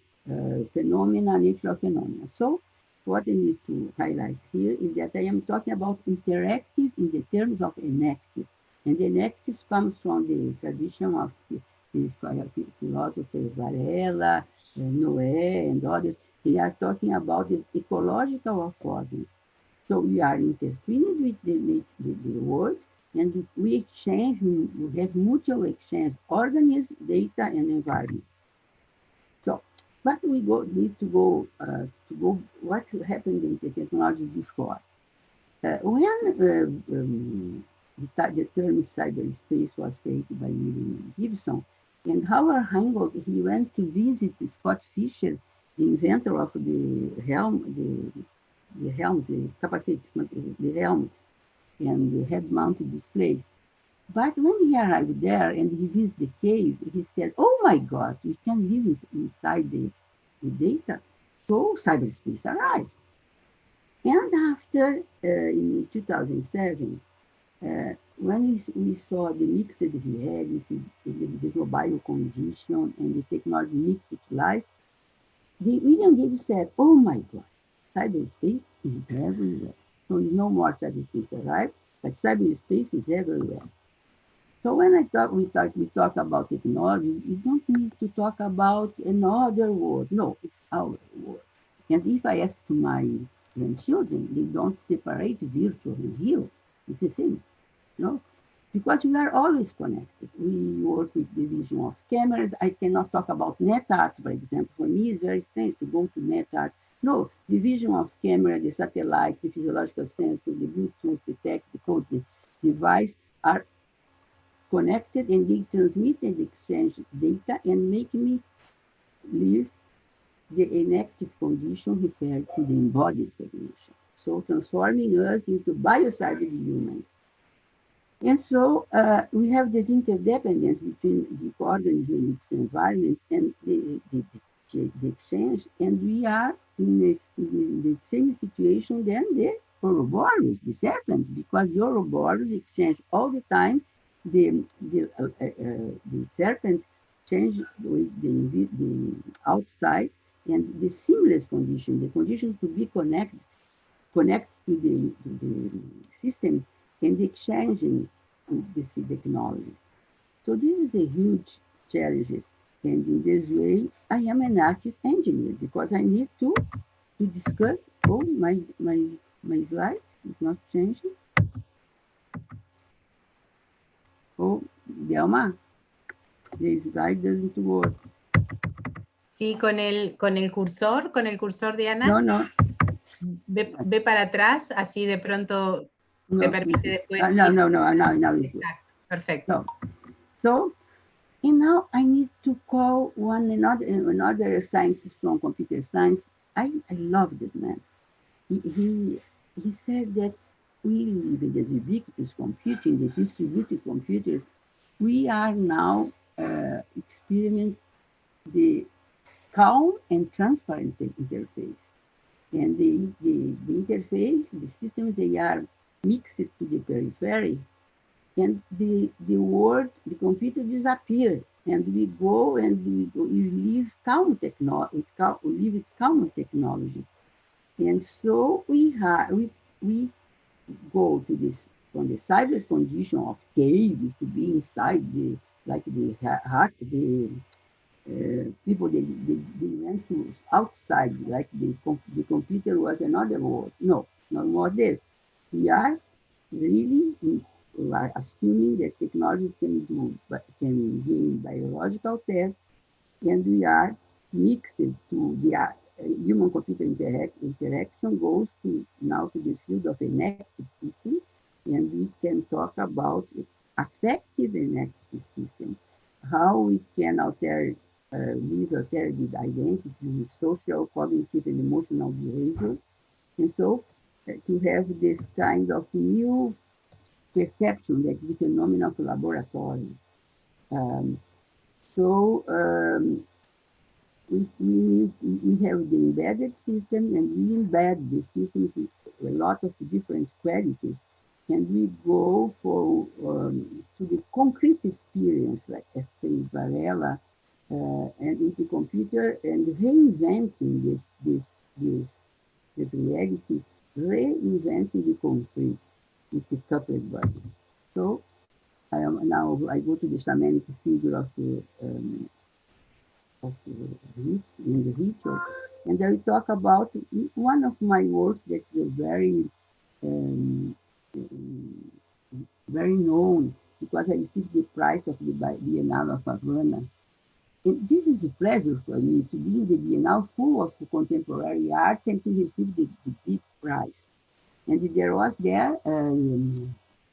phenomena, natural phenomena. So what I need to highlight here is that I am talking about interactive in the terms of enactive. And enactive comes from the tradition of the philosopher Varela, Noé, and others. They are talking about this ecological accordance. So we are intertwined with the world, and we exchange, we have mutual exchange, organism, data, and environment. So, but we need to go what happened in the technology before. When the term cyberspace was created by William Gibson, and Howard Heingold, he went to visit Scott Fisher, the inventor of the helmet and the head-mounted displays. But when he arrived there and he visited the cave, he said, "Oh my God, we can live inside the data." So cyberspace arrived. And after, in 2007, when we saw the mixed reality, this mobile condition, and the technology mixed to life, William Gibbs said, "Oh my God, cyberspace is everywhere." So no more cyberspace arrived, but cyberspace is everywhere. So when we talk about technology, we don't need to talk about another world. No, it's our world. And if I ask to my grandchildren, they don't separate virtual and real. It's the same, you know, because we are always connected. We work with division of cameras. I cannot talk about NetArt, for example. For me, it's very strange to go to NetArt. No, division of camera, the satellites, the physiological sensor, the Bluetooth, the text, the codes, the device are connected, and they transmit and exchange data and make me live the inactive condition referred to the embodied cognition. So transforming us into biocyber humans. And so we have this interdependence between the organism and its environment and the exchange, and we are in the same situation than the Ouroboros, the serpent, because the Ouroboros exchange all the time. The serpent change with the outside, and the seamless condition, the condition to be connect to the system and exchanging this technology. So this is a huge challenge. And in this way, I am an artist engineer because I need to discuss. Oh, my slide is not changing. Oh, Delma, the slide doesn't work. Sí, con el cursor, Diana. No. Ve para atrás, así de pronto te permite después. No. Exacto, perfecto. So, and now I need to call another scientist from computer science. I love this man. He said that we live in the ubiquitous computing, the distributed computers. We are now experiencing the calm and transparent interface. And the interface, the systems, they are mixed to the periphery. And the word, the computer disappeared. And we go and we live calm technology, we live with calm technology. And so we go to this, from the cyber condition of caves to be inside the people, they went to outside, like the computer was another world. No more this. We are really assuming that technologies can gain biological tests, and we are mixed to the human-computer interaction goes now to the field of enactive systems, and we can talk about affective enactive systems, how we can leave altered identities with social, cognitive, and emotional behavior. And so to have this kind of new perception, that's the phenomenon of laboratory. we have the embedded system, and we embed the system with a lot of different qualities, and we go for to the concrete experience, like I say, Varela, and with the computer, and reinventing this reality, reinventing the concrete with the coupled body. So I go to the shamanic figure in the rituals, and I will talk about one of my works that's a um, very known, because I received the prize of the Biennale of Havana. And this is a pleasure for me to be in the Biennale full of contemporary arts and to receive the big prize. And there was there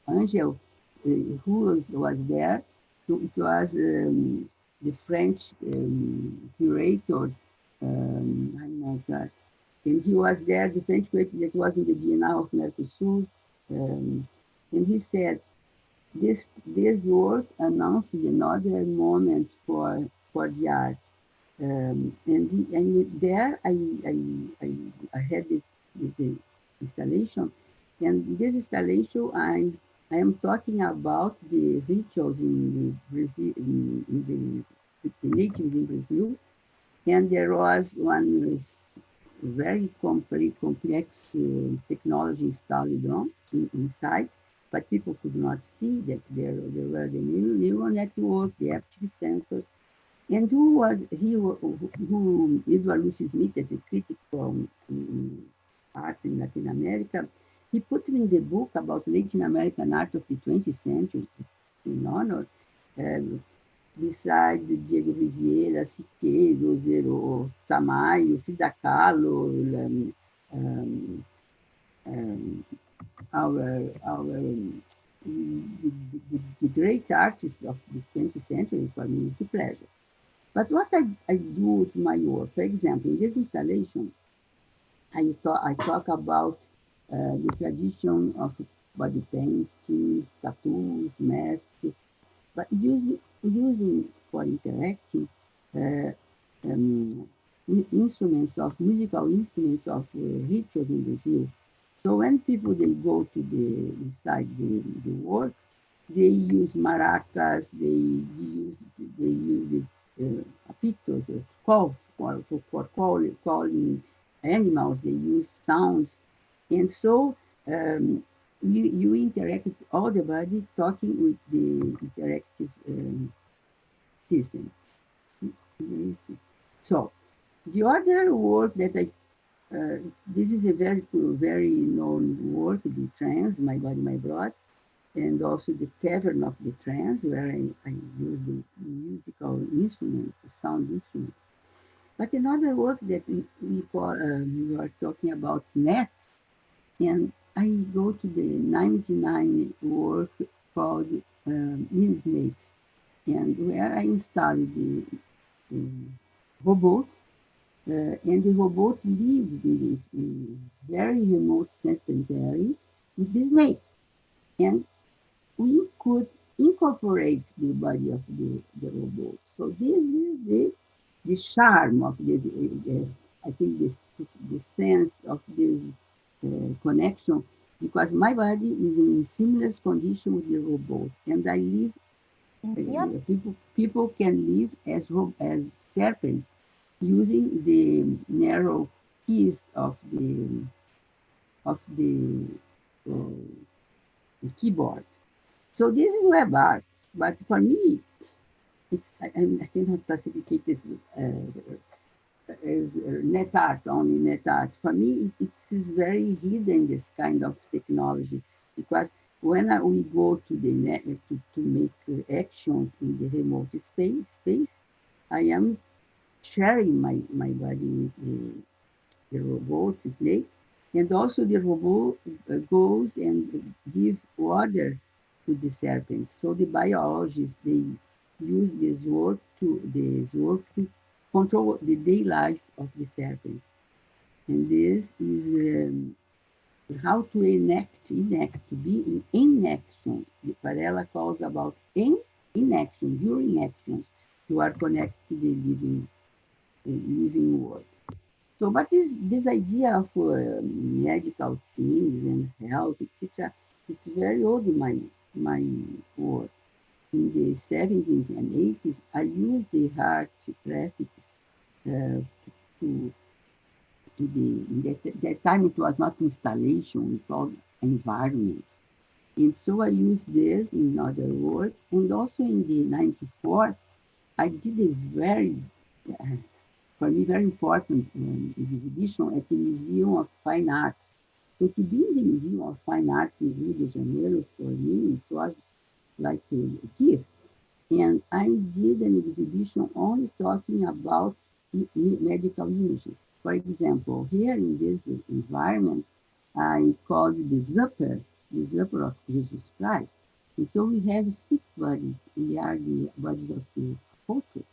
Angel, who was there. So it was the French curator. Oh my God. And he was there, the French curator that was in the Biennale of Mercosur. And he said, this work announced another moment for the arts. And there I had this installation, and this installation I am talking about the rituals in the Brazil, in the natives in Brazil, and there was one very complex technology installed inside, but people could not see that there were the neural network, the active sensors, and who Edward Lucius Smith, as a critic from arts in Latin America, he put in the book about Latin American art of the 20th century in honor. Besides Diego Rivera, Siqueiros, Zero Tamayo, Frida Kahlo, um, the great artists of the 20th century, for me, is a pleasure. But what I do with my work, for example, in this installation, I talk about the tradition of body painting, tattoos, masks, but using for interacting uh, um, musical instruments of rituals in Brazil. So when people they go to the inside the work, they use maracas, they use the apitos, calls calling animals. They use sounds, and so you interact with all the body talking with the interactive system. So the other work that this is a very known work, the trance, My Body, My Blood, and also the Cavern of the Trance, where I use the musical instrument, the sound instrument. But another work that we are talking about nets, and I go to the 99 work called In Snakes, and where I installed the robot, and the robot lives in this very remote cemetery with the snakes. And we could incorporate the body of the robot. So this is the charm of this. I think the sense of this connection, because my body is in seamless condition with the robot, and I live. Yep. People can live as serpents using the narrow keys uh, the keyboard. So this is web art, but for me, I cannot classify this as net art, only net art. For me, it is very hidden, this kind of technology, because when we go to the net to make actions in the remote space, I am sharing my body with the robot snake, and also the robot goes and give order to the serpents. So the biologists they use this work to control the day life of the serpents, and this is how to enact to be in inaction. The Varela calls about inaction during actions. You are connected to the living living world. So, but this idea of medical things and health, etc., it's very old in my work. In the 70s and 80s, I used the heart graphics to that time it was not installation, it was environment. And so I used this in other words, and also in the 94, I did a very, for me, very important exhibition at the Museum of Fine Arts. So to be in the Museum of Fine Arts in Rio de Janeiro, for me, it was like a gift. And I did an exhibition only talking about medical images. For example, here in this environment, I called the supper of Jesus Christ. And so we have 6 bodies. They are the bodies of the apostles.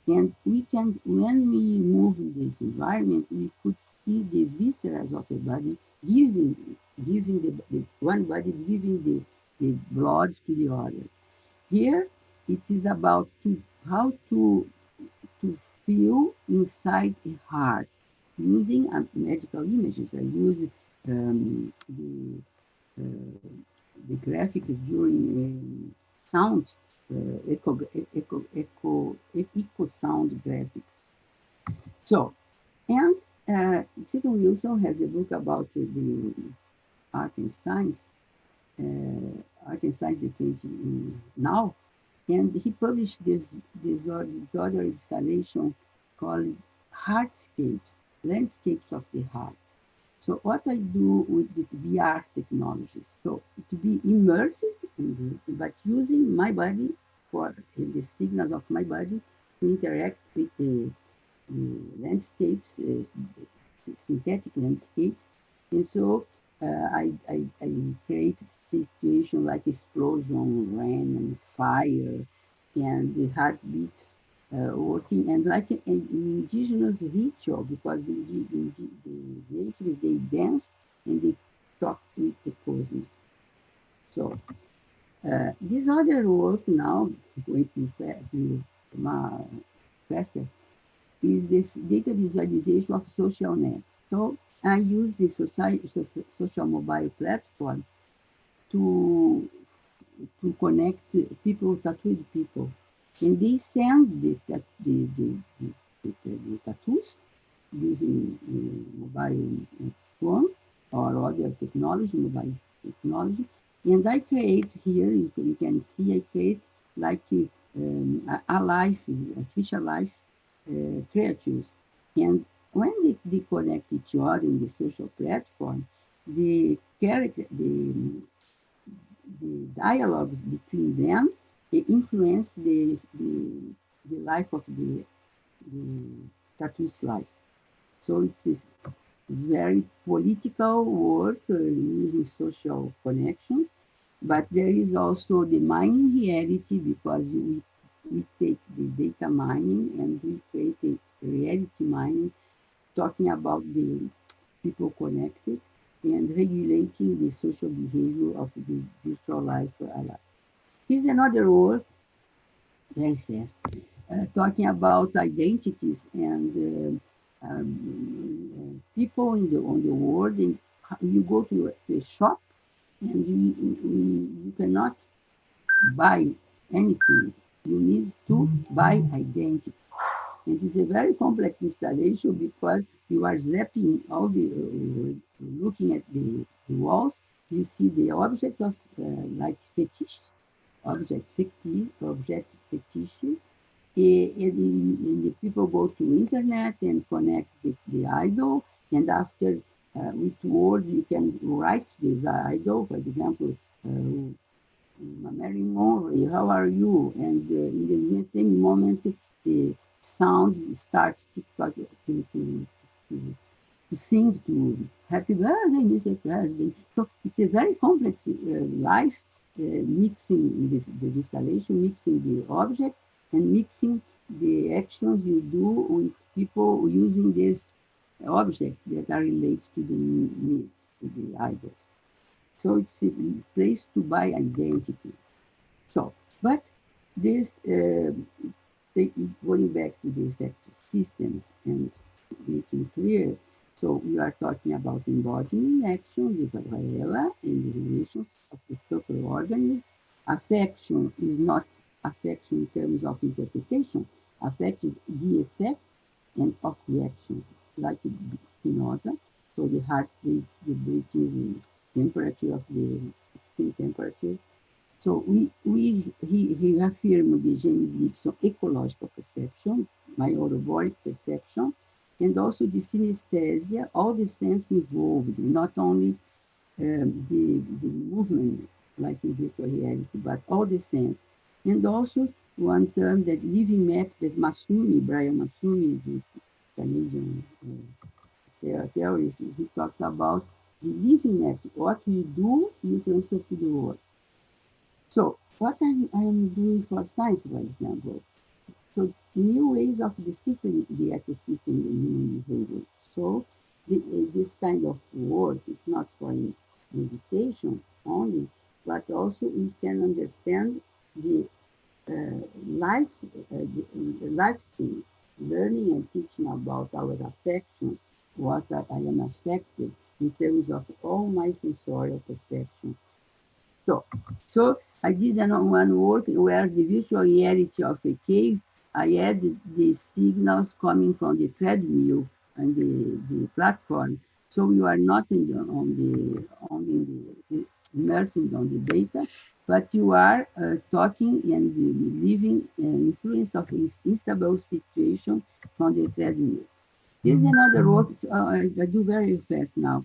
And we can, when we move in this environment, we could see the viscera of the body giving the one body giving the blood to the other. Here, it is about how to feel inside a heart using medical images. I use the graphics during sound, echo sound graphics. So, and Stephen Wilson has a book about the art and science, the 20 now, and he published this other installation called Heartscapes, Landscapes of the Heart. So what I do with the VR technology, so to be immersive, but using my body for the signals of my body to interact with the landscapes, synthetic landscapes. And so I create situations like explosion, rain, and fire, and the heartbeats working, and like an indigenous ritual, because the natives, they dance and they talk with the cosmos. So this other work now, going to faster, is this data visualization of social net. So I use the social mobile platform to connect people, tattooed people, and they send the tattoos using mobile phone or other technology, mobile technology, and I create here. You can see I create like a life, artificial life creatures. And when they connect each other in the social platform, the character, the dialogues between them, they influence the life of the tattooist life. So it's this very political work using social connections, but there is also the mining reality, because we take the data mining and we create a reality mining, talking about the people connected and regulating the social behavior of the virtual life alive. Here's another work, very fast, talking about identities and people on the world. And you go to a shop and you cannot buy anything. You need to buy identity. And it's a very complex installation because you are zapping all looking at the walls, you see the object of like fetish, object fictive, object fetish, and the people go to internet and connect the idol, and after with words you can write this idol, for example, Marilyn Monroe, how are you? And in the same moment, the sound starts to sing to Happy Birthday, Mr. President. So it's a very complex life, mixing this installation, mixing the object and mixing the actions you do with people using these objects that are related to the needs, to the idols. So it's a place to buy identity. So, but this, going back to the effective systems, talking about embodiment, action, the varela, and the relations of the couple organism. Affection is not affection in terms of interpretation. Affect is the effect and of the actions, like Spinoza. So the heart rates, the breathing, the temperature of the skin temperature. So he affirmed the James Gibson ecological perception, maiorobolic perception, and also the synesthesia, all the sense involved, not only the movement, like in virtual reality, but all the sense. And also one term that living map that Masumi, Brian Masumi, the Canadian theorist, he talks about the living map. What you do, you transfer to the world. So what I am doing for science, for example, so new ways of deciphering the ecosystem in human behavior. So this kind of work, it's not for meditation only, but also we can understand the life, life things, learning and teaching about our affections, what I am affected in terms of all my sensorial perception. So I did one work where the virtual reality of a cave, I added the signals coming from the treadmill and the platform. So you are not immersing on the data, but you are talking and living influence of instable situation from the treadmill. This is another work I do very fast now.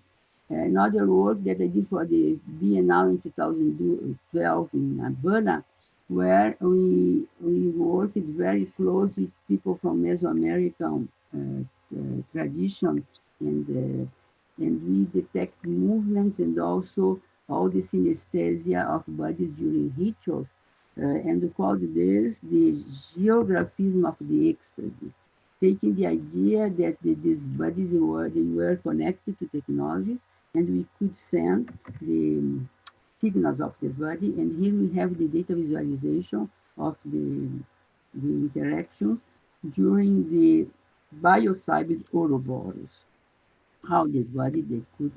Another work that I did for the Biennale in 2012 in Havana, where we worked very close with people from Mesoamerican tradition, and we detect movements and also all the synesthesia of bodies during rituals. And we called this the geographism of the ecstasy, taking the idea that these bodies were connected to technologies and we could send the signals of this body. And here we have the data visualization of the interaction during the biocybid Ouroboros, how this body they could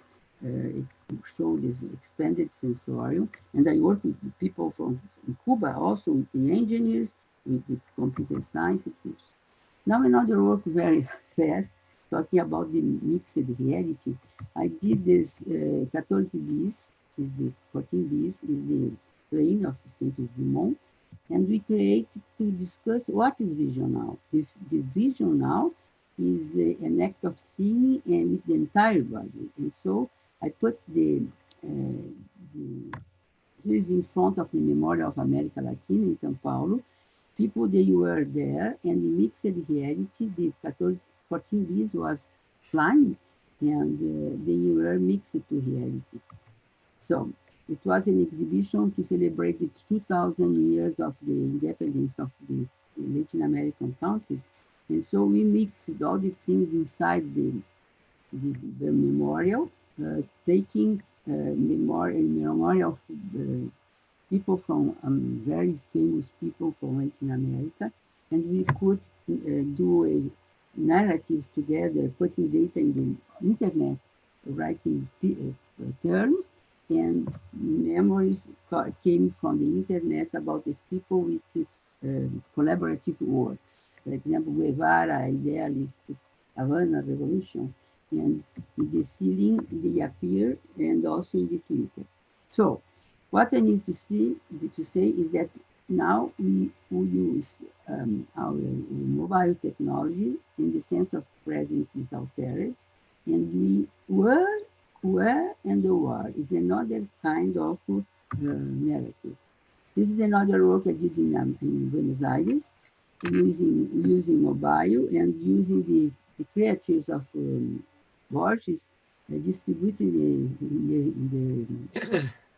show this expanded sensorium. And I work with people from Cuba, also with the engineers, with the computer science, etc. Now another work very fast, talking about the mixed reality. I did this 14 bis, is the 14 bis, is the strain of Saint-Dumont, and we create to discuss what is vision now. The vision now is an act of seeing and with the entire body. And so I put here's in front of the Memorial of America Latina in São Paulo. People, they were there, and the mixed reality, the 14 bis was flying, and they were mixed to reality. So it was an exhibition to celebrate the 2,000 years of the independence of the Latin American countries. And so we mixed all the things inside the memorial, taking memorial of people from very famous people from Latin America, and we could do narratives together, putting data in the internet, writing terms, and memories came from the internet about these people with collaborative works. For example, Guevara, idealist, Havana Revolution, and in the ceiling they appear, and also in the Twitter. So what I need to say is that now we use our mobile technology in the sense of presence is altered, and we were and the war is another kind of narrative. This is another work I did in Buenos Aires, using mobile and using the creatures of Borges, distributed in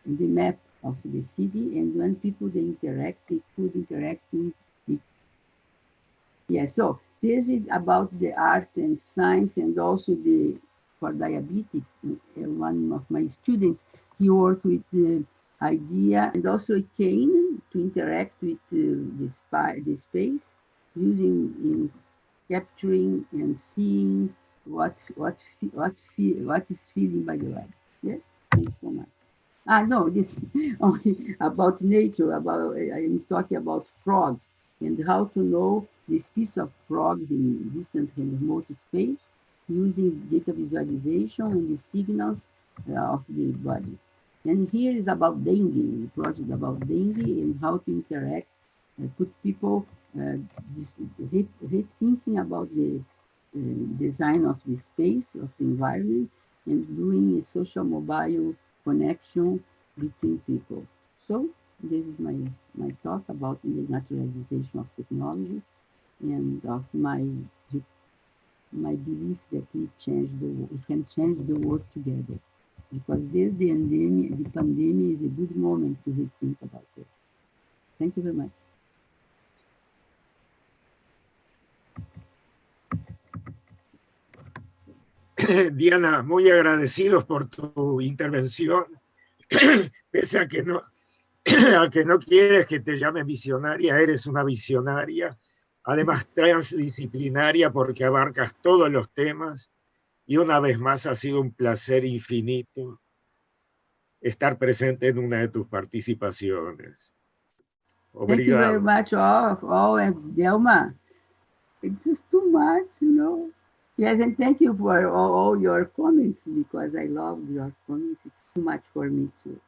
the map of the city, and when people they interact, they could interact with it. Yeah, so this is about the art and science, and also for diabetics. One of my students, he worked with the idea and also a cane to interact with the space, using in capturing and seeing what is feeling by the way. Yes, thank you so much. No, this only about nature. About I am talking about frogs and how to know the species of frogs in distant and remote space using data visualization and the signals of the bodies. And here is about dengue, a project about dengue and how to interact, put people thinking about the design of the space, of the environment, and doing a social mobile connection between people. So this is my talk about the naturalization of technologies and of my belief that we can change the world together. Because the pandemic is a good moment to rethink about it. Thank you very much. Diana, muy agradecidos por tu intervención, pese a que no quieres que te llame visionaria, eres una visionaria, además transdisciplinaria porque abarcas todos los temas y una vez más ha sido un placer infinito estar presente en una de tus participaciones. Obrigado. Thank you very much, all and Delma. It's just too much, you know. Yes, and thank you for all your comments because I love your comments. It's too much for me too.